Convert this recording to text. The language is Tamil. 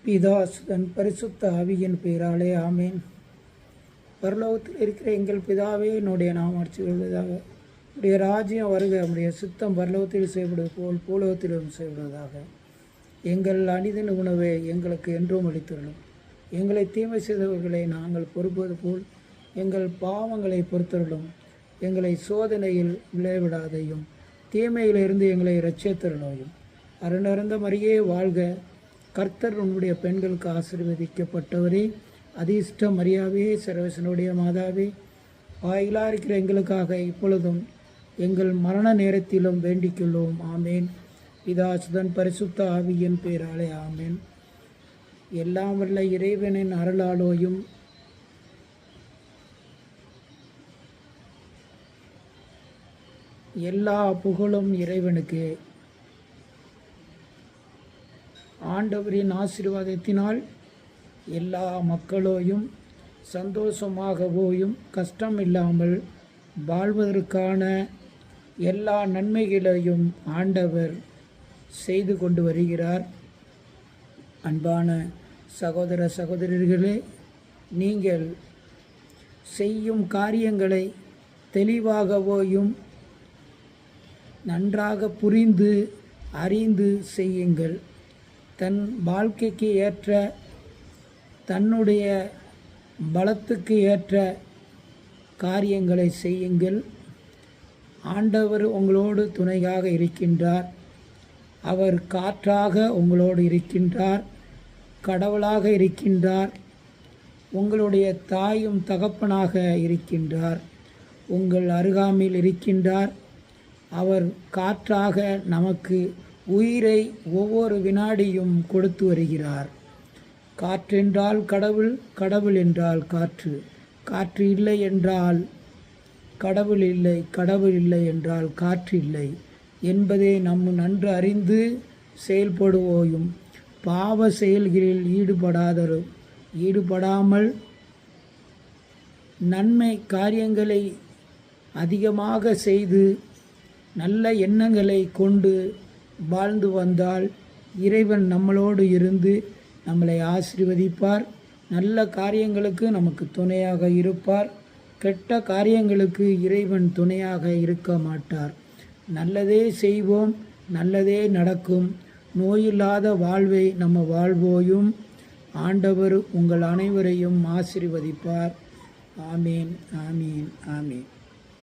பிதா சுதன் பரிசுத்த ஆவியின் பெயராலே ஆமேன். பரலோகத்தில் இருக்கிற எங்கள் பிதாவே, என்னுடைய நாமம் அர்ச்சிக்கொள்வதாக. உடைய ராஜ்யம் வருக, நம்முடைய சித்தம் பரலோகத்தில் செய்யப்படுவது போல் பூலோகத்திலும் செய்யப்படுவதாக. எங்கள் அனிதன் உணவை எங்களுக்கு என்றும் அளித்துள்ளோம். எங்களை தீமை செய்தவர்களை நாங்கள் பொறுப்பது போல் எங்கள் பாவங்களை பொறுத்தருளும். எங்களை சோதனையில் விளைவிடாதையும், தீமையிலிருந்து எங்களை இரட்சித்தருளும். அருணர்ந்த மரியே வாழ்க, கர்த்தர் உன்னுடைய பெண்களுக்கு ஆசீர்வதிக்கப்பட்டவரே. அதிர்ஷ்ட மரியாவே, சர்வேசனுடைய மாதாவே, வாயிலாக இருக்கிற எங்களுக்காக இப்பொழுதும் எங்கள் மரண நேரத்திலும் வேண்டிக்கொள்வோம். ஆமேன். பிதா சுதன் பரிசுத்த ஆவியின் பெயராலே ஆமேன். எல்லாம் வல்ல இறைவனின் அருளாலோயும் எல்லா புகழும் இறைவனுக்கு. ஆண்டவரின் ஆசீர்வாதத்தினால் எல்லா மக்களோயும் சந்தோஷமாகவோயும் கஷ்டம் இல்லாமல் வாழ்வதற்கான எல்லா நன்மைகளையும் ஆண்டவர் செய்து கொண்டு வருகிறார். அன்பான சகோதர சகோதரர்களே, நீங்கள் செய்யும் காரியங்களை தெளிவாகவோயும் நன்றாக புரிந்து அறிந்து செய்யுங்கள். தன் வாழ்க்கைக்கு ஏற்ற, தன்னுடைய பலத்துக்கு ஏற்ற காரியங்களை செய்யுங்கள். ஆண்டவர் உங்களோடு துணையாக இருக்கின்றார். அவர் காற்றாக உங்களோடு இருக்கின்றார், கடவுளாக இருக்கின்றார், உங்களுடைய தாயும் தகப்பனாக இருக்கின்றார், உங்கள் அருகாமையில் இருக்கின்றார். அவர் காற்றாக நமக்கு உயிரை ஒவ்வொரு வினாடியும் கொடுத்து வருகிறார். காற்றென்றால் கடவுள், கடவுள் என்றால் காற்று. காற்று இல்லை என்றால் கடவுள் இல்லை, கடவுள் இல்லை என்றால் காற்று இல்லை என்பதை நம்ம நன்கு அறிந்து செயல்படுவோயும், பாவ செயல்களில் ஈடுபடாமல் நன்மை காரியங்களை அதிகமாக செய்து நல்ல எண்ணங்களை கொண்டு வாழ்ந்து வந்தால் இறைவன் நம்மளோடு இருந்து நம்மளை ஆசீர்வதிப்பார். நல்ல காரியங்களுக்கு நமக்கு துணையாக இருப்பார். கெட்ட காரியங்களுக்கு இறைவன் துணையாக இருக்க மாட்டார். நல்லதே செய்வோம், நல்லதே நடக்கும். நோயில்லாத வாழ்வை நம்ம வாழ்வோயும். ஆண்டவர் உங்கள் அனைவரையும் ஆசீர்வதிப்பார். ஆமீன், ஆமீன், ஆமீன்.